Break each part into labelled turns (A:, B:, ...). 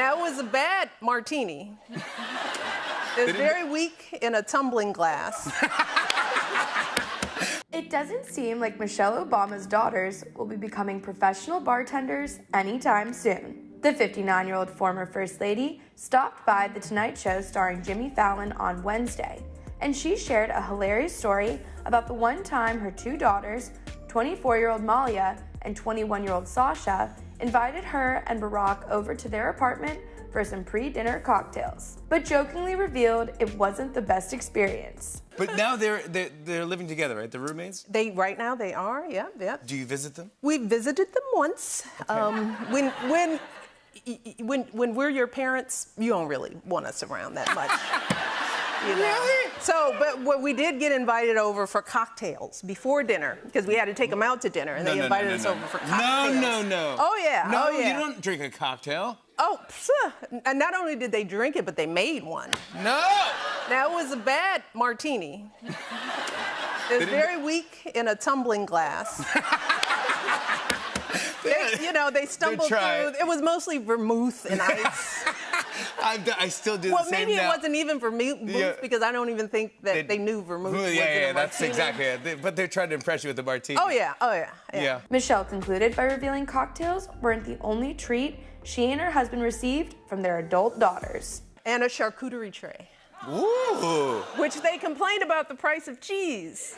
A: Now, it was a bad martini. It was very weak in a tumbling glass.
B: It doesn't seem like Michelle Obama's daughters will be becoming professional bartenders anytime soon. The 59-year-old former First Lady stopped by The Tonight Show starring Jimmy Fallon on Wednesday, and she shared a hilarious story about the one time her two daughters, 24-year-old Malia and 21-year-old Sasha, invited her and Barack over to their apartment for some pre-dinner cocktails, but jokingly revealed it wasn't the best experience.
C: But now they're living together, right? The roommates?
A: Right now they are, yeah.
C: Do you visit them?
A: We visited them once.
C: Okay.
A: When we're your parents, you don't really want us around that much. You know?
C: Really?
A: So, but we did get invited over for cocktails before dinner because we had to take them out to dinner, and they invited us over for cocktails.
C: No.
A: Oh yeah.
C: No,
A: oh, yeah.
C: You don't drink a cocktail.
A: Oh, and not only did they drink it, but they made one.
C: No.
A: Now, it was a bad martini. It was very weak in a tumbling glass. They stumbled through. It was mostly vermouth and ice.
C: I still do the same now.
A: Well, maybe it wasn't even vermouth because I don't even think that they knew vermouth was in a
C: that's
A: martini.
C: exactly it. But they're trying to impress you with the martini.
A: Oh, yeah.
B: Michelle concluded by revealing cocktails weren't the only treat she and her husband received from their adult daughters.
A: And a charcuterie tray.
C: Ooh.
A: Which they complained about the price of cheese.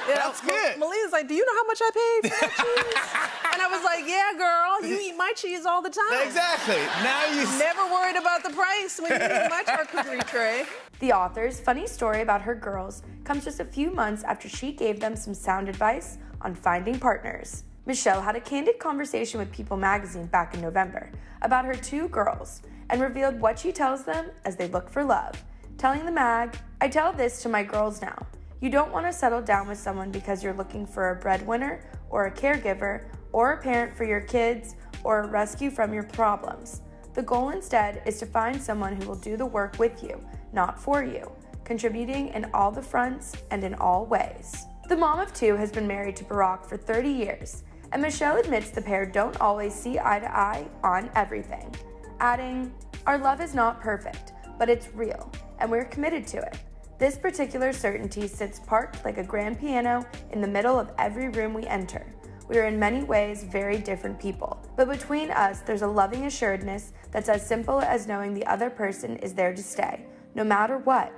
C: That's good.
A: Malia's like, do you know how much I paid for that cheese? And I was like, yeah, girl, you eat my cheese all the time.
C: Exactly. Now you
A: never worried about the price when you eat my charcuterie tray.
B: The author's funny story about her girls comes just a few months after she gave them some sound advice on finding partners. Michelle had a candid conversation with People magazine back in November about her two girls and revealed what she tells them as they look for love, telling the mag, "I tell this to my girls now. You don't want to settle down with someone because you're looking for a breadwinner or a caregiver or a parent for your kids or a rescue from your problems. The goal instead is to find someone who will do the work with you, not for you, contributing in all the fronts and in all ways." The mom of two has been married to Barack for 30 years, and Michelle admits the pair don't always see eye to eye on everything, adding, "Our love is not perfect, but it's real, and we're committed to it. This particular certainty sits parked like a grand piano in the middle of every room we enter. We are in many ways very different people, but between us there's a loving assuredness that's as simple as knowing the other person is there to stay, no matter what.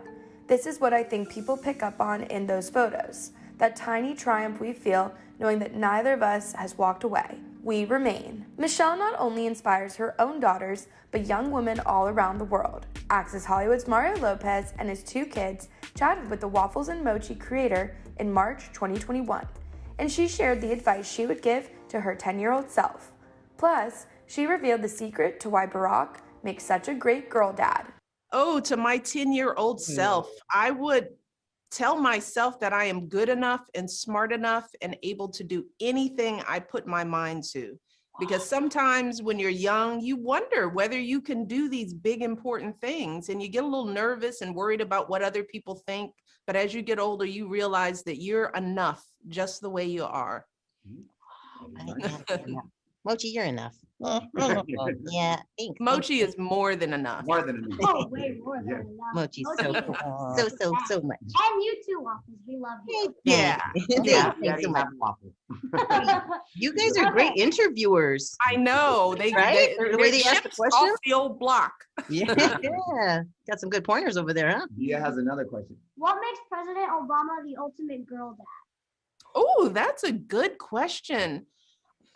B: This is what I think people pick up on in those photos, that tiny triumph we feel knowing that neither of us has walked away. We remain." Michelle not only inspires her own daughters, but young women all around the world. Access Hollywood's Mario Lopez and his two kids chatted with the Waffles and Mochi creator in March 2021, and she shared the advice she would give to her 10-year-old self. Plus, she revealed the secret to why Barack makes such a great girl dad.
A: Oh, to my 10-year-old self, I would tell myself that I am good enough and smart enough and able to do anything I put my mind to. Because sometimes when you're young, you wonder whether you can do these big, important things, and you get a little nervous and worried about what other people think. But as you get older, you realize that you're enough just the way you are.
D: Mochi, you're enough. Yeah.
A: Mochi is more than enough.
E: More than enough.
F: Oh, way more than enough.
D: Mochi's so much.
F: And you too, Waffles. We love you.
A: Yeah.
D: Thanks so much. You guys are great interviewers.
A: I know.
D: The way they ask the question?
A: Off the old block.
D: Yeah. Got some good pointers over there, huh?
E: Dia has another question.
F: What makes President Obama the ultimate girl dad?
A: Oh, that's a good question.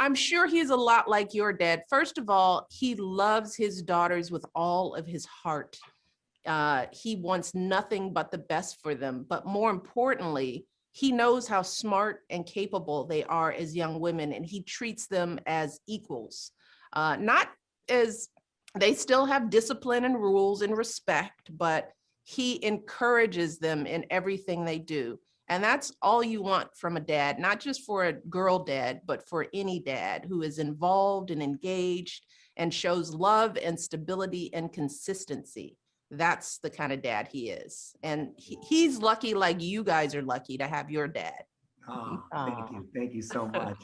A: I'm sure he's a lot like your dad. First of all, he loves his daughters with all of his heart. He wants nothing but the best for them. But more importantly, he knows how smart and capable they are as young women, and he treats them as equals. Not as, they still have discipline and rules and respect, but he encourages them in everything they do. And that's all you want from a dad, not just for a girl dad, but for any dad who is involved and engaged and shows love and stability and consistency. That's the kind of dad he is. And he's lucky like you guys are lucky to have your dad.
E: Oh, thank you. Thank you so much.